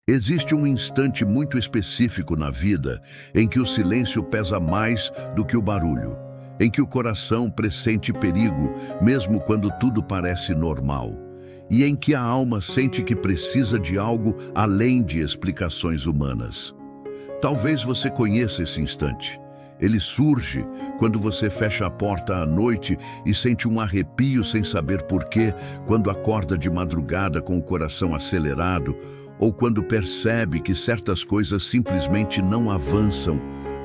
Existe um instante muito específico na vida em que o silêncio pesa mais do que o barulho, em que o coração pressente perigo, mesmo quando tudo parece normal, e em que a alma sente que precisa de algo além de explicações humanas. Talvez você conheça esse instante. Ele surge quando você fecha a porta à noite e sente um arrepio sem saber porquê, quando acorda de madrugada com o coração acelerado, ou quando percebe que certas coisas simplesmente não avançam,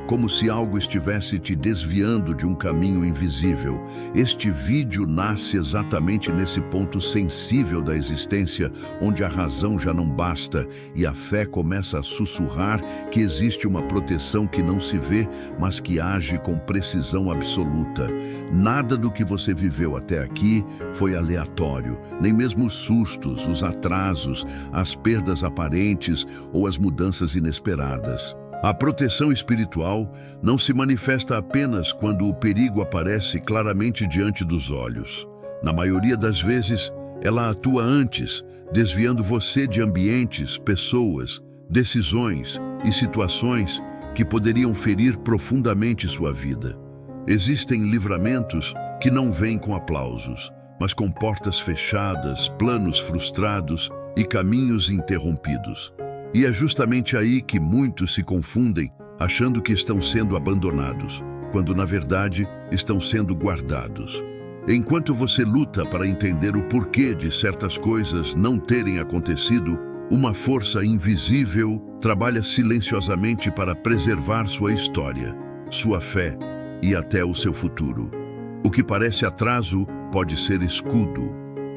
como se algo estivesse te desviando de um caminho invisível. Este vídeo nasce exatamente nesse ponto sensível da existência, onde a razão já não basta e a fé começa a sussurrar que existe uma proteção que não se vê, mas que age com precisão absoluta. Nada do que você viveu até aqui foi aleatório, nem mesmo os sustos, os atrasos, as perdas aparentes ou as mudanças inesperadas. A proteção espiritual não se manifesta apenas quando o perigo aparece claramente diante dos olhos. Na maioria das vezes, ela atua antes, desviando você de ambientes, pessoas, decisões e situações que poderiam ferir profundamente sua vida. Existem livramentos que não vêm com aplausos, mas com portas fechadas, planos frustrados e caminhos interrompidos. E é justamente aí que muitos se confundem, achando que estão sendo abandonados, quando na verdade estão sendo guardados. Enquanto você luta para entender o porquê de certas coisas não terem acontecido, uma força invisível trabalha silenciosamente para preservar sua história, sua fé e até o seu futuro. O que parece atraso pode ser escudo.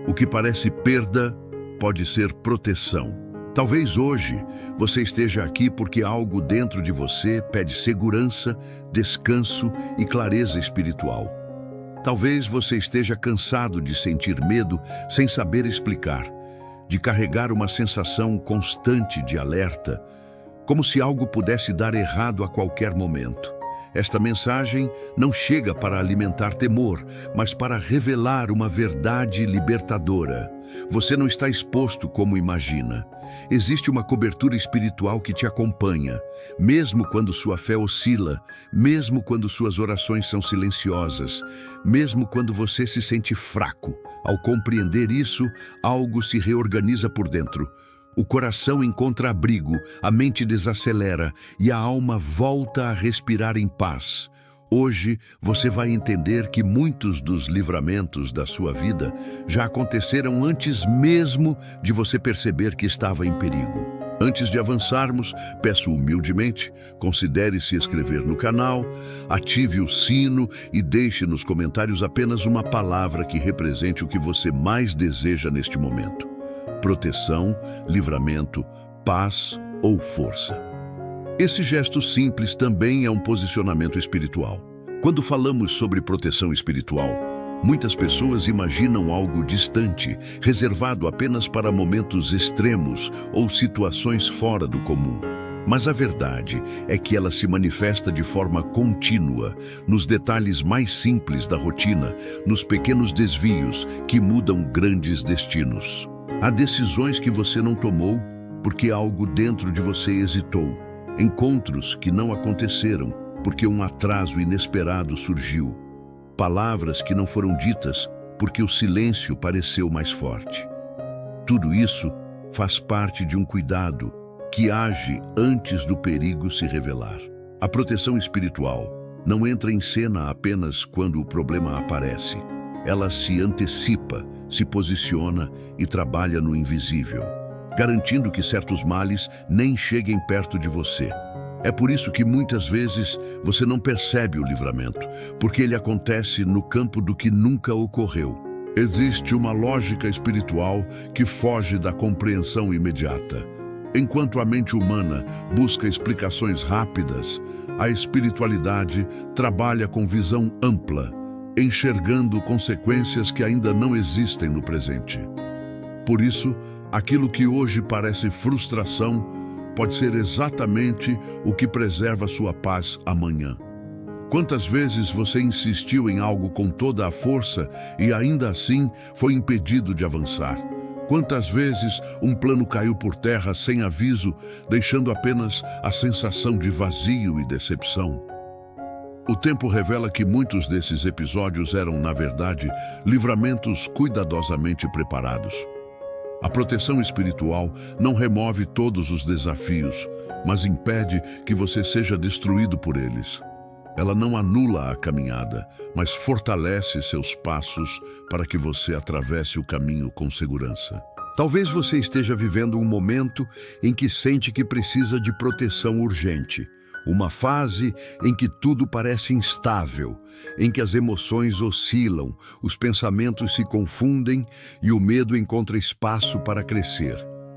O que parece perda pode ser proteção. Talvez hoje você esteja aqui porque algo dentro de você pede segurança, descanso e clareza espiritual. Talvez você esteja cansado de sentir medo sem saber explicar, de carregar uma sensação constante de alerta, como se algo pudesse dar errado a qualquer momento. Esta mensagem não chega para alimentar temor, mas para revelar uma verdade libertadora. Você não está exposto como imagina. Existe uma cobertura espiritual que te acompanha, mesmo quando sua fé oscila, mesmo quando suas orações são silenciosas, mesmo quando você se sente fraco. Ao compreender isso, algo se reorganiza por dentro. O coração encontra abrigo, a mente desacelera e a alma volta a respirar em paz. Hoje você vai entender que muitos dos livramentos da sua vida já aconteceram antes mesmo de você perceber que estava em perigo. Antes de avançarmos, peço humildemente, considere se inscrever no canal, ative o sino e deixe nos comentários apenas uma palavra que represente o que você mais deseja neste momento. Proteção, livramento, paz ou força. Esse gesto simples também é um posicionamento espiritual. Quando falamos sobre proteção espiritual, muitas pessoas imaginam algo distante, reservado apenas para momentos extremos ou situações fora do comum. Mas a verdade é que ela se manifesta de forma contínua, nos detalhes mais simples da rotina, nos pequenos desvios que mudam grandes destinos. Há decisões que você não tomou porque algo dentro de você hesitou. Encontros que não aconteceram porque um atraso inesperado surgiu. Palavras que não foram ditas porque o silêncio pareceu mais forte. Tudo isso faz parte de um cuidado que age antes do perigo se revelar. A proteção espiritual não entra em cena apenas quando o problema aparece. Ela se antecipa, se posiciona e trabalha no invisível, garantindo que certos males nem cheguem perto de você. É por isso que muitas vezes você não percebe o livramento, porque ele acontece no campo do que nunca ocorreu. Existe uma lógica espiritual que foge da compreensão imediata. Enquanto a mente humana busca explicações rápidas, a espiritualidade trabalha com visão ampla, enxergando consequências que ainda não existem no presente. Por isso, aquilo que hoje parece frustração pode ser exatamente o que preserva sua paz amanhã. Quantas vezes você insistiu em algo com toda a força e ainda assim foi impedido de avançar? Quantas vezes um plano caiu por terra sem aviso, deixando apenas a sensação de vazio e decepção? O tempo revela que muitos desses episódios eram, na verdade, livramentos cuidadosamente preparados. A proteção espiritual não remove todos os desafios, mas impede que você seja destruído por eles. Ela não anula a caminhada, mas fortalece seus passos para que você atravesse o caminho com segurança. Talvez você esteja vivendo um momento em que sente que precisa de proteção urgente. Uma fase em que tudo parece instável, em que as emoções oscilam, os pensamentos se confundem e o medo encontra espaço para crescer.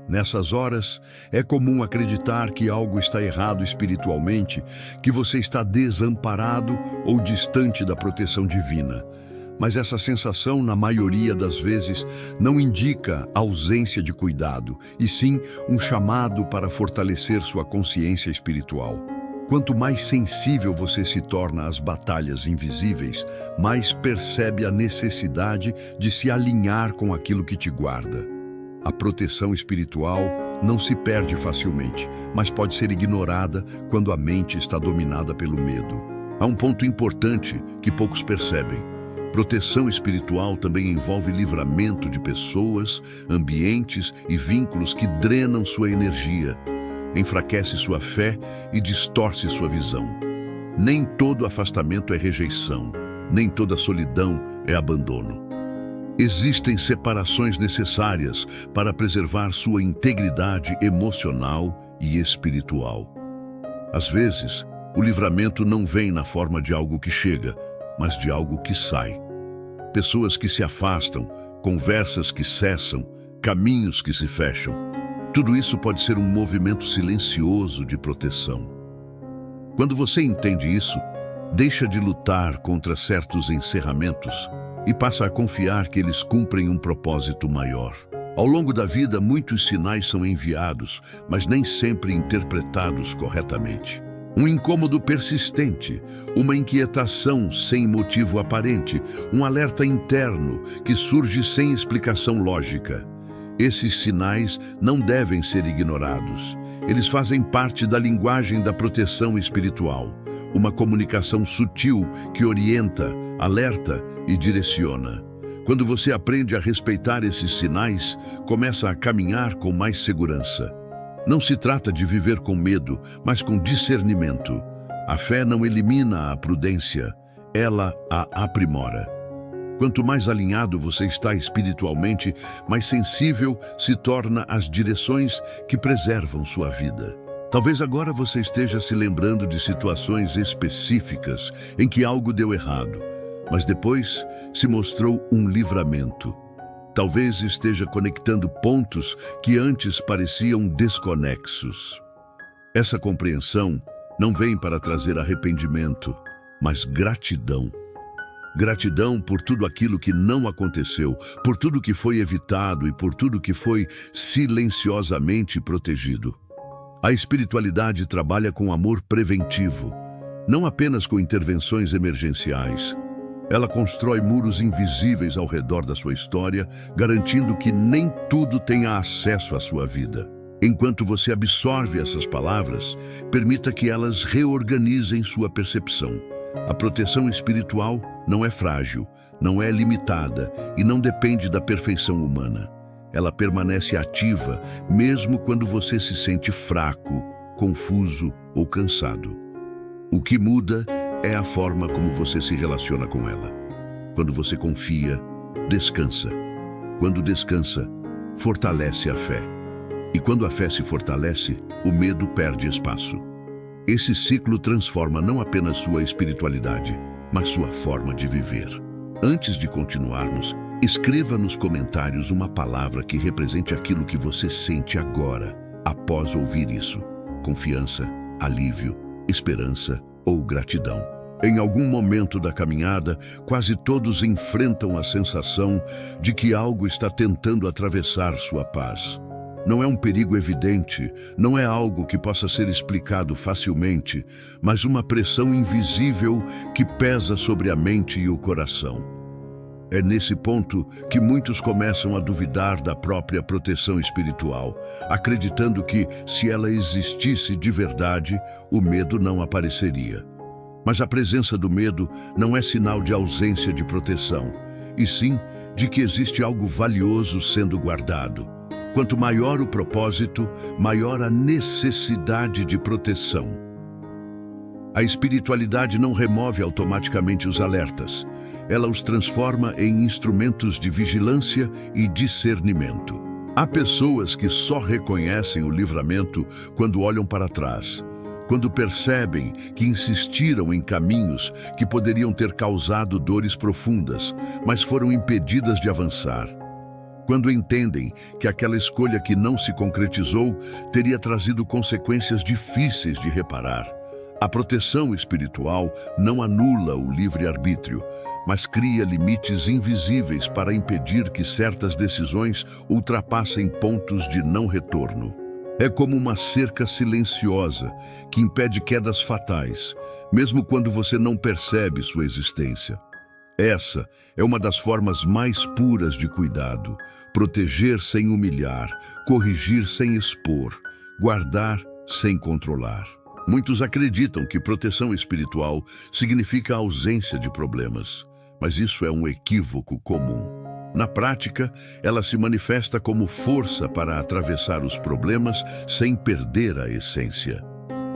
Nessas horas, é comum acreditar que algo está errado espiritualmente, que você está desamparado ou distante da proteção divina. Mas essa sensação, na maioria das vezes, não indica ausência de cuidado, e sim um chamado para fortalecer sua consciência espiritual. Quanto mais sensível você se torna às batalhas invisíveis, mais percebe a necessidade de se alinhar com aquilo que te guarda. A proteção espiritual não se perde facilmente, mas pode ser ignorada quando a mente está dominada pelo medo. Há um ponto importante que poucos percebem. Proteção espiritual também envolve livramento de pessoas, ambientes e vínculos que drenam sua energia, enfraquece sua fé e distorce sua visão. Nem todo afastamento é rejeição, nem toda solidão é abandono. Existem separações necessárias para preservar sua integridade emocional e espiritual. Às vezes, o livramento não vem na forma de algo que chega, mas de algo que sai. Pessoas que se afastam, conversas que cessam, caminhos que se fecham. Tudo isso pode ser um movimento silencioso de proteção. Quando você entende isso, deixa de lutar contra certos encerramentos e passa a confiar que eles cumprem um propósito maior. Ao longo da vida, muitos sinais são enviados, mas nem sempre interpretados corretamente. Um incômodo persistente, uma inquietação sem motivo aparente, um alerta interno que surge sem explicação lógica. Esses sinais não devem ser ignorados. Eles fazem parte da linguagem da proteção espiritual, uma comunicação sutil que orienta, alerta e direciona. Quando você aprende a respeitar esses sinais, começa a caminhar com mais segurança. Não se trata de viver com medo, mas com discernimento. A fé não elimina a prudência, ela a aprimora. Quanto mais alinhado você está espiritualmente, mais sensível se torna às direções que preservam sua vida. Talvez agora você esteja se lembrando de situações específicas em que algo deu errado, mas depois se mostrou um livramento. Talvez esteja conectando pontos que antes pareciam desconexos. Essa compreensão não vem para trazer arrependimento, mas gratidão. Gratidão por tudo aquilo que não aconteceu, por tudo que foi evitado e por tudo que foi silenciosamente protegido. A espiritualidade trabalha com amor preventivo, não apenas com intervenções emergenciais. Ela constrói muros invisíveis ao redor da sua história, garantindo que nem tudo tenha acesso à sua vida. Enquanto você absorve essas palavras, permita que elas reorganizem sua percepção. A proteção espiritual não é frágil, não é limitada e não depende da perfeição humana. Ela permanece ativa mesmo quando você se sente fraco, confuso ou cansado. O que muda é a forma como você se relaciona com ela. Quando você confia, descansa. Quando descansa, fortalece a fé. E quando a fé se fortalece, o medo perde espaço. Esse ciclo transforma não apenas sua espiritualidade, mas sua forma de viver. Antes de continuarmos, escreva nos comentários uma palavra que represente aquilo que você sente agora, após ouvir isso. Confiança, alívio, esperança ou gratidão. Em algum momento da caminhada, quase todos enfrentam a sensação de que algo está tentando atravessar sua paz. Não é um perigo evidente, não é algo que possa ser explicado facilmente, mas uma pressão invisível que pesa sobre a mente e o coração. É nesse ponto que muitos começam a duvidar da própria proteção espiritual, acreditando que, se ela existisse de verdade, o medo não apareceria. Mas a presença do medo não é sinal de ausência de proteção, e sim de que existe algo valioso sendo guardado. Quanto maior o propósito, maior a necessidade de proteção. A espiritualidade não remove automaticamente os alertas. Ela os transforma em instrumentos de vigilância e discernimento. Há pessoas que só reconhecem o livramento quando olham para trás, quando percebem que insistiram em caminhos que poderiam ter causado dores profundas, mas foram impedidas de avançar. Quando entendem que aquela escolha que não se concretizou teria trazido consequências difíceis de reparar. A proteção espiritual não anula o livre-arbítrio, mas cria limites invisíveis para impedir que certas decisões ultrapassem pontos de não retorno. É como uma cerca silenciosa que impede quedas fatais, mesmo quando você não percebe sua existência. Essa é uma das formas mais puras de cuidado: proteger sem humilhar, corrigir sem expor, guardar sem controlar. Muitos acreditam que proteção espiritual significa ausência de problemas, mas isso é um equívoco comum. Na prática, ela se manifesta como força para atravessar os problemas sem perder a essência.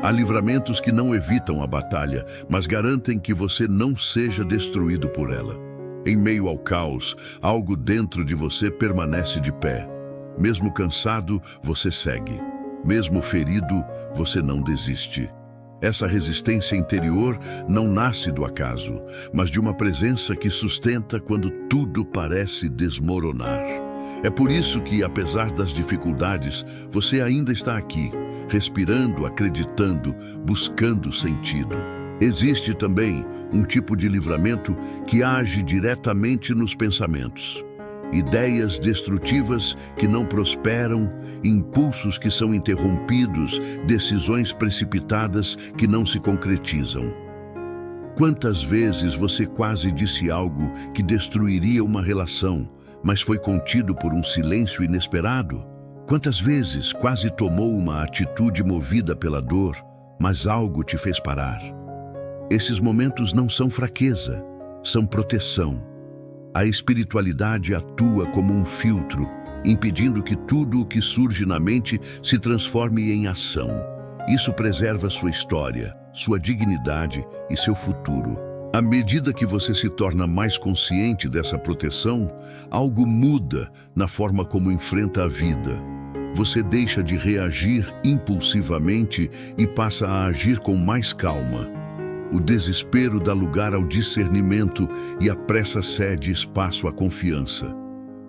Há livramentos que não evitam a batalha, mas garantem que você não seja destruído por ela. Em meio ao caos, algo dentro de você permanece de pé. Mesmo cansado, você segue. Mesmo ferido, você não desiste. Essa resistência interior não nasce do acaso, mas de uma presença que sustenta quando tudo parece desmoronar. É por isso que, apesar das dificuldades, você ainda está aqui, respirando, acreditando, buscando sentido. Existe também um tipo de livramento que age diretamente nos pensamentos. Ideias destrutivas que não prosperam, impulsos que são interrompidos, decisões precipitadas que não se concretizam. Quantas vezes você quase disse algo que destruiria uma relação, mas foi contido por um silêncio inesperado? Quantas vezes quase tomou uma atitude movida pela dor, mas algo te fez parar? Esses momentos não são fraqueza, são proteção. A espiritualidade atua como um filtro, impedindo que tudo o que surge na mente se transforme em ação. Isso preserva sua história, sua dignidade e seu futuro. À medida que você se torna mais consciente dessa proteção, algo muda na forma como enfrenta a vida. Você deixa de reagir impulsivamente e passa a agir com mais calma. O desespero dá lugar ao discernimento e a pressa cede espaço à confiança.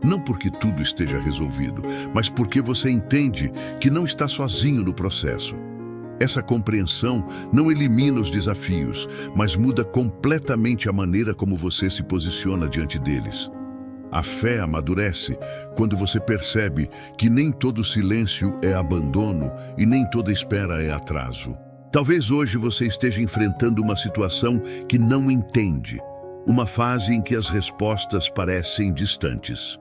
Não porque tudo esteja resolvido, mas porque você entende que não está sozinho no processo. Essa compreensão não elimina os desafios, mas muda completamente a maneira como você se posiciona diante deles. A fé amadurece quando você percebe que nem todo silêncio é abandono e nem toda espera é atraso. Talvez hoje você esteja enfrentando uma situação que não entende, uma fase em que as respostas parecem distantes.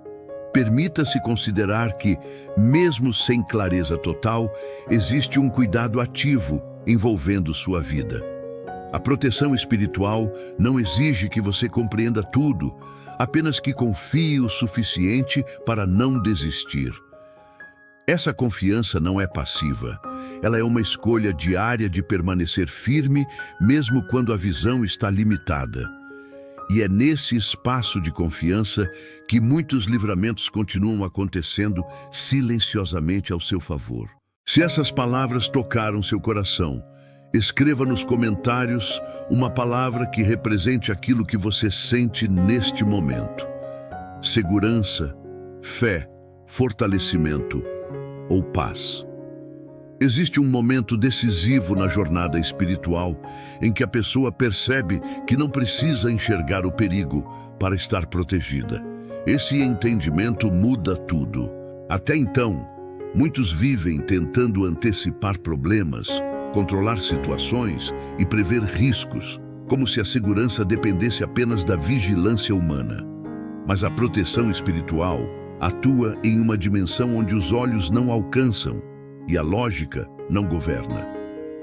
Permita-se considerar que, mesmo sem clareza total, existe um cuidado ativo envolvendo sua vida. A proteção espiritual não exige que você compreenda tudo, apenas que confie o suficiente para não desistir. Essa confiança não é passiva, ela é uma escolha diária de permanecer firme, mesmo quando a visão está limitada. E é nesse espaço de confiança que muitos livramentos continuam acontecendo silenciosamente ao seu favor. Se essas palavras tocaram seu coração, escreva nos comentários uma palavra que represente aquilo que você sente neste momento. Segurança, fé, fortalecimento ou paz. Existe um momento decisivo na jornada espiritual em que a pessoa percebe que não precisa enxergar o perigo para estar protegida. Esse entendimento muda tudo. Até então, muitos vivem tentando antecipar problemas, controlar situações e prever riscos, como se a segurança dependesse apenas da vigilância humana. Mas a proteção espiritual atua em uma dimensão onde os olhos não alcançam e a lógica não governa.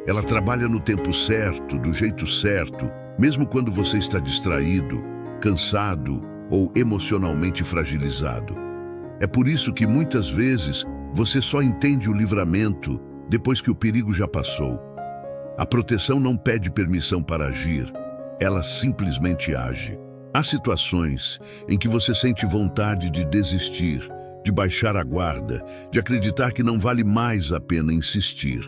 Ela trabalha no tempo certo, do jeito certo, mesmo quando você está distraído, cansado ou emocionalmente fragilizado. É por isso que muitas vezes você só entende o livramento depois que o perigo já passou. A proteção não pede permissão para agir, ela simplesmente age. Há situações em que você sente vontade de desistir, de baixar a guarda, de acreditar que não vale mais a pena insistir.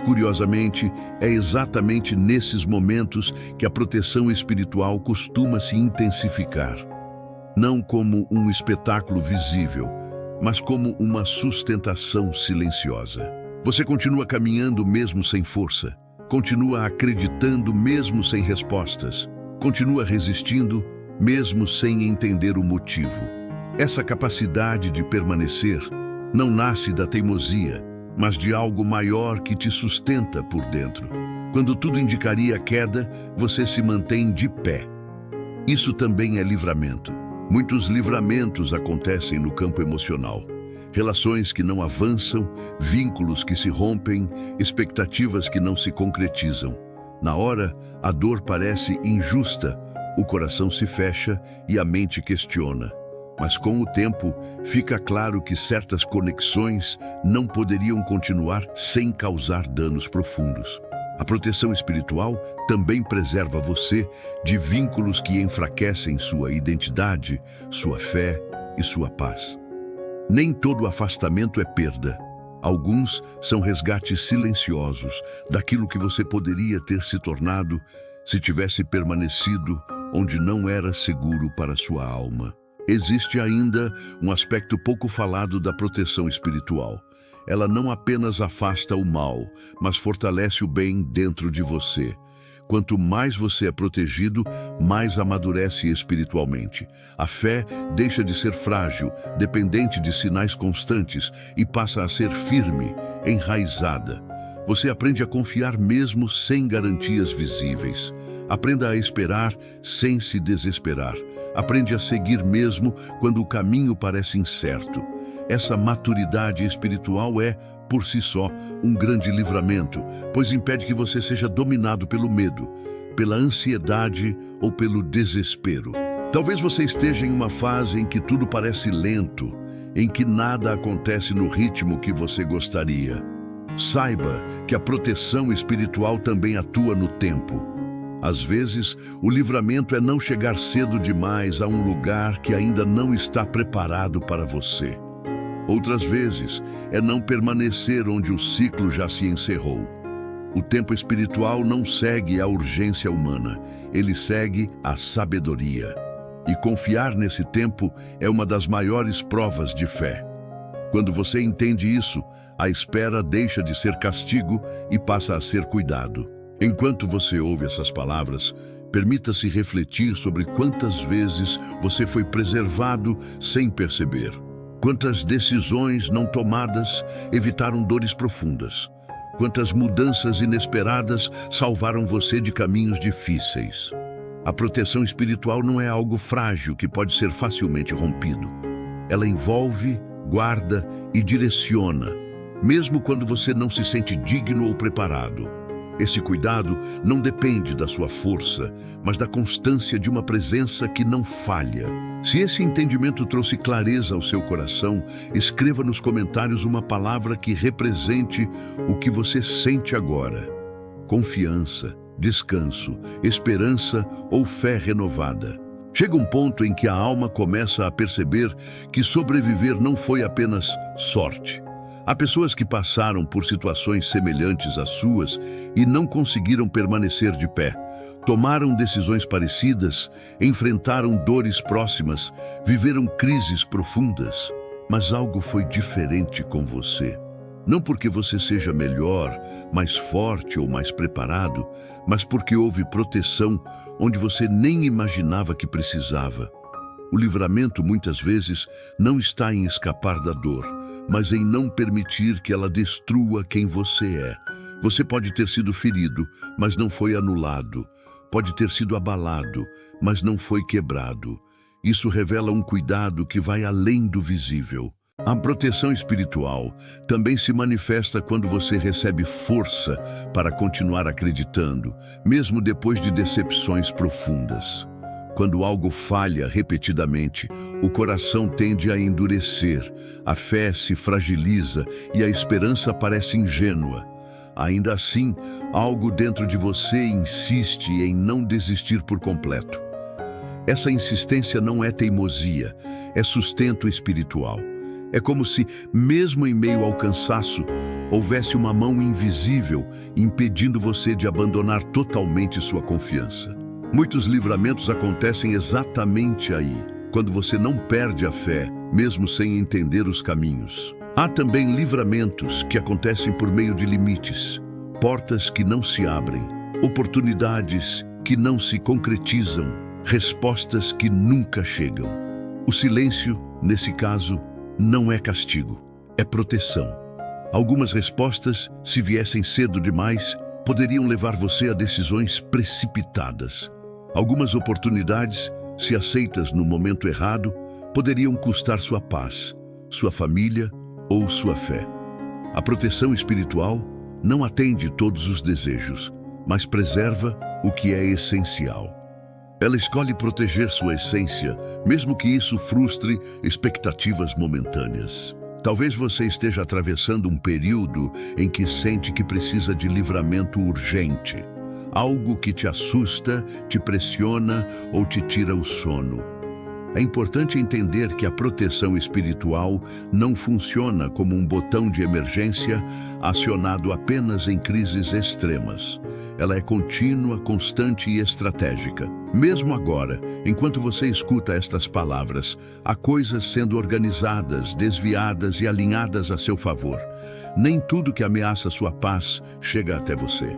Curiosamente, é exatamente nesses momentos que a proteção espiritual costuma se intensificar. Não como um espetáculo visível, mas como uma sustentação silenciosa. Você continua caminhando mesmo sem força, continua acreditando mesmo sem respostas, continua resistindo mesmo sem entender o motivo. Essa capacidade de permanecer não nasce da teimosia, mas de algo maior que te sustenta por dentro. Quando tudo indicaria queda, você se mantém de pé. Isso também é livramento. Muitos livramentos acontecem no campo emocional. Relações que não avançam, vínculos que se rompem, expectativas que não se concretizam. Na hora, a dor parece injusta, o coração se fecha e a mente questiona. Mas com o tempo, fica claro que certas conexões não poderiam continuar sem causar danos profundos. A proteção espiritual também preserva você de vínculos que enfraquecem sua identidade, sua fé e sua paz. Nem todo afastamento é perda. Alguns são resgates silenciosos daquilo que você poderia ter se tornado se tivesse permanecido onde não era seguro para sua alma. Existe ainda um aspecto pouco falado da proteção espiritual. Ela não apenas afasta o mal, mas fortalece o bem dentro de você. Quanto mais você é protegido, mais amadurece espiritualmente. A fé deixa de ser frágil, dependente de sinais constantes e passa a ser firme, enraizada. Você aprende a confiar mesmo sem garantias visíveis. Aprenda a esperar sem se desesperar. Aprende a seguir mesmo quando o caminho parece incerto. Essa maturidade espiritual é, por si só, um grande livramento, pois impede que você seja dominado pelo medo, pela ansiedade ou pelo desespero. Talvez você esteja em uma fase em que tudo parece lento, em que nada acontece no ritmo que você gostaria. Saiba que a proteção espiritual também atua no tempo. Às vezes, o livramento é não chegar cedo demais a um lugar que ainda não está preparado para você. Outras vezes, é não permanecer onde o ciclo já se encerrou. O tempo espiritual não segue a urgência humana, ele segue a sabedoria. E confiar nesse tempo é uma das maiores provas de fé. Quando você entende isso, a espera deixa de ser castigo e passa a ser cuidado. Enquanto você ouve essas palavras, permita-se refletir sobre quantas vezes você foi preservado sem perceber. Quantas decisões não tomadas evitaram dores profundas. Quantas mudanças inesperadas salvaram você de caminhos difíceis. A proteção espiritual não é algo frágil que pode ser facilmente rompido. Ela envolve, guarda e direciona, mesmo quando você não se sente digno ou preparado. Esse cuidado não depende da sua força, mas da constância de uma presença que não falha. Se esse entendimento trouxe clareza ao seu coração, escreva nos comentários uma palavra que represente o que você sente agora. Confiança, descanso, esperança ou fé renovada. Chega um ponto em que a alma começa a perceber que sobreviver não foi apenas sorte. Há pessoas que passaram por situações semelhantes às suas e não conseguiram permanecer de pé. Tomaram decisões parecidas, enfrentaram dores próximas, viveram crises profundas. Mas algo foi diferente com você. Não porque você seja melhor, mais forte ou mais preparado, mas porque houve proteção onde você nem imaginava que precisava. O livramento, muitas vezes, não está em escapar da dor, mas em não permitir que ela destrua quem você é. Você pode ter sido ferido, mas não foi anulado. Pode ter sido abalado, mas não foi quebrado. Isso revela um cuidado que vai além do visível. A proteção espiritual também se manifesta quando você recebe força para continuar acreditando, mesmo depois de decepções profundas. Quando algo falha repetidamente, o coração tende a endurecer, a fé se fragiliza e a esperança parece ingênua. Ainda assim, algo dentro de você insiste em não desistir por completo. Essa insistência não é teimosia, é sustento espiritual. É como se, mesmo em meio ao cansaço, houvesse uma mão invisível impedindo você de abandonar totalmente sua confiança. Muitos livramentos acontecem exatamente aí, quando você não perde a fé, mesmo sem entender os caminhos. Há também livramentos que acontecem por meio de limites, portas que não se abrem, oportunidades que não se concretizam, respostas que nunca chegam. O silêncio, nesse caso, não é castigo, é proteção. Algumas respostas, se viessem cedo demais, poderiam levar você a decisões precipitadas. Algumas oportunidades, se aceitas no momento errado, poderiam custar sua paz, sua família ou sua fé. A proteção espiritual não atende todos os desejos, mas preserva o que é essencial. Ela escolhe proteger sua essência, mesmo que isso frustre expectativas momentâneas. Talvez você esteja atravessando um período em que sente que precisa de livramento urgente. Algo que te assusta, te pressiona ou te tira o sono. É importante entender que a proteção espiritual não funciona como um botão de emergência acionado apenas em crises extremas. Ela é contínua, constante e estratégica. Mesmo agora, enquanto você escuta estas palavras, há coisas sendo organizadas, desviadas e alinhadas a seu favor. Nem tudo que ameaça sua paz chega até você.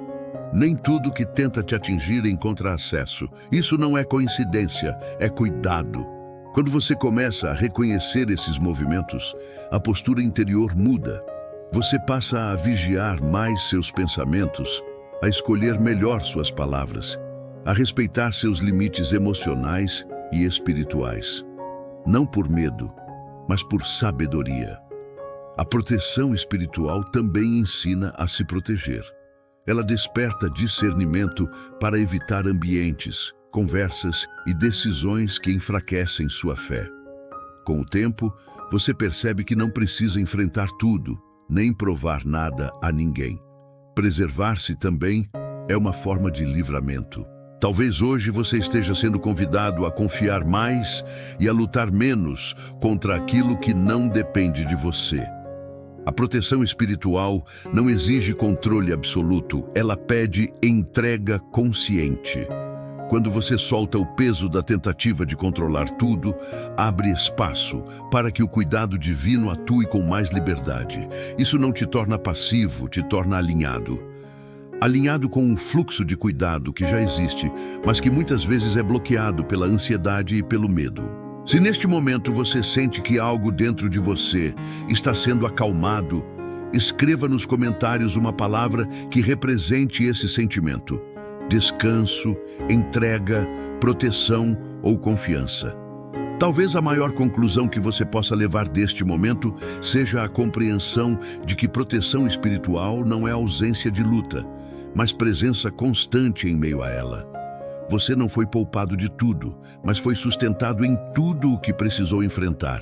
Nem tudo que tenta te atingir encontra acesso. Isso não é coincidência, é cuidado. Quando você começa a reconhecer esses movimentos, a postura interior muda. Você passa a vigiar mais seus pensamentos, a escolher melhor suas palavras, a respeitar seus limites emocionais e espirituais. Não por medo, mas por sabedoria. A proteção espiritual também ensina a se proteger. Ela desperta discernimento para evitar ambientes, conversas e decisões que enfraquecem sua fé. Com o tempo, você percebe que não precisa enfrentar tudo, nem provar nada a ninguém. Preservar-se também é uma forma de livramento. Talvez hoje você esteja sendo convidado a confiar mais e a lutar menos contra aquilo que não depende de você. A proteção espiritual não exige controle absoluto, ela pede entrega consciente. Quando você solta o peso da tentativa de controlar tudo, abre espaço para que o cuidado divino atue com mais liberdade. Isso não te torna passivo, te torna alinhado. Alinhado com um fluxo de cuidado que já existe, mas que muitas vezes é bloqueado pela ansiedade e pelo medo. Se neste momento você sente que algo dentro de você está sendo acalmado, escreva nos comentários uma palavra que represente esse sentimento. Descanso, entrega, proteção ou confiança. Talvez a maior conclusão que você possa levar deste momento seja a compreensão de que proteção espiritual não é ausência de luta, mas presença constante em meio a ela. Você não foi poupado de tudo, mas foi sustentado em tudo o que precisou enfrentar.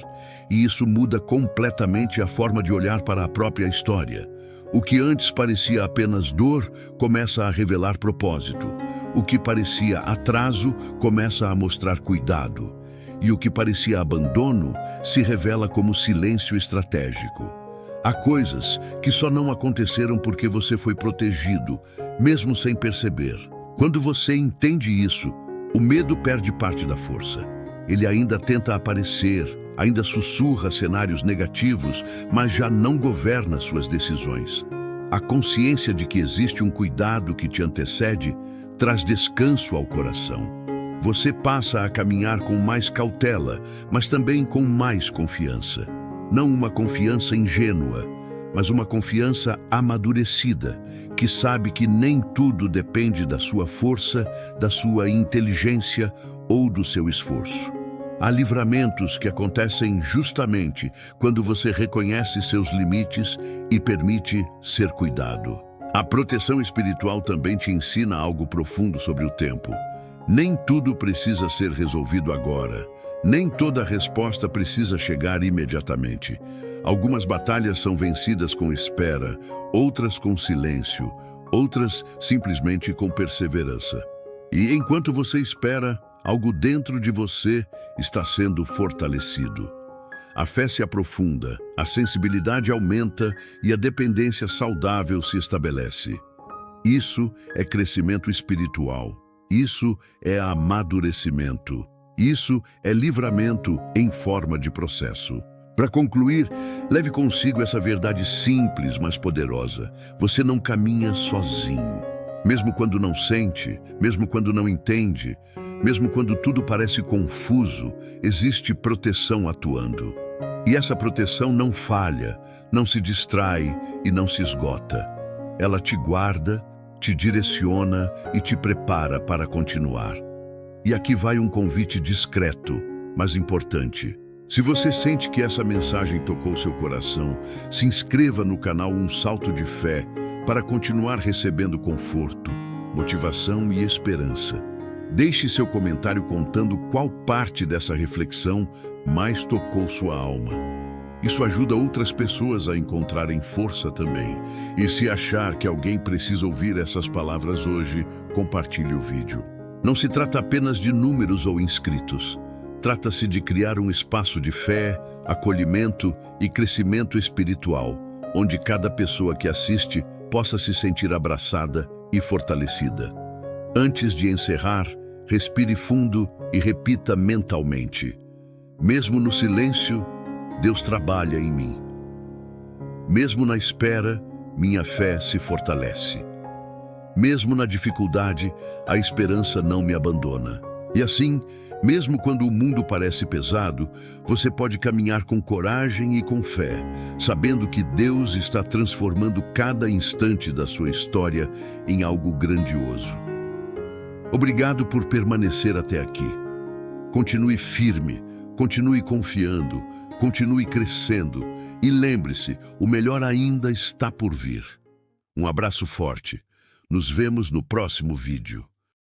E isso muda completamente a forma de olhar para a própria história. O que antes parecia apenas dor começa a revelar propósito. O que parecia atraso começa a mostrar cuidado. E o que parecia abandono se revela como silêncio estratégico. Há coisas que só não aconteceram porque você foi protegido, mesmo sem perceber. Quando você entende isso, o medo perde parte da força. Ele ainda tenta aparecer, ainda sussurra cenários negativos, mas já não governa suas decisões. A consciência de que existe um cuidado que te antecede traz descanso ao coração. Você passa a caminhar com mais cautela, mas também com mais confiança. Não uma confiança ingênua, mas uma confiança amadurecida, que sabe que nem tudo depende da sua força, da sua inteligência ou do seu esforço. Há livramentos que acontecem justamente quando você reconhece seus limites e permite ser cuidado. A proteção espiritual também te ensina algo profundo sobre o tempo. Nem tudo precisa ser resolvido agora. Nem toda resposta precisa chegar imediatamente. Algumas batalhas são vencidas com espera, outras com silêncio, outras simplesmente com perseverança. E enquanto você espera, algo dentro de você está sendo fortalecido. A fé se aprofunda, a sensibilidade aumenta e a dependência saudável se estabelece. Isso é crescimento espiritual. Isso é amadurecimento. Isso é livramento em forma de processo. Para concluir, leve consigo essa verdade simples, mas poderosa. Você não caminha sozinho. Mesmo quando não sente, mesmo quando não entende, mesmo quando tudo parece confuso, existe proteção atuando. E essa proteção não falha, não se distrai e não se esgota. Ela te guarda, te direciona e te prepara para continuar. E aqui vai um convite discreto, mas importante. Se você sente que essa mensagem tocou seu coração, se inscreva no canal Um Salto de Fé para continuar recebendo conforto, motivação e esperança. Deixe seu comentário contando qual parte dessa reflexão mais tocou sua alma. Isso ajuda outras pessoas a encontrarem força também. E se achar que alguém precisa ouvir essas palavras hoje, compartilhe o vídeo. Não se trata apenas de números ou inscritos. Trata-se de criar um espaço de fé, acolhimento e crescimento espiritual, onde cada pessoa que assiste possa se sentir abraçada e fortalecida. Antes de encerrar, respire fundo e repita mentalmente: mesmo no silêncio, Deus trabalha em mim. Mesmo na espera, minha fé se fortalece. Mesmo na dificuldade, a esperança não me abandona. E assim, mesmo quando o mundo parece pesado, você pode caminhar com coragem e com fé, sabendo que Deus está transformando cada instante da sua história em algo grandioso. Obrigado por permanecer até aqui. Continue firme, continue confiando, continue crescendo e lembre-se, o melhor ainda está por vir. Um abraço forte. Nos vemos no próximo vídeo.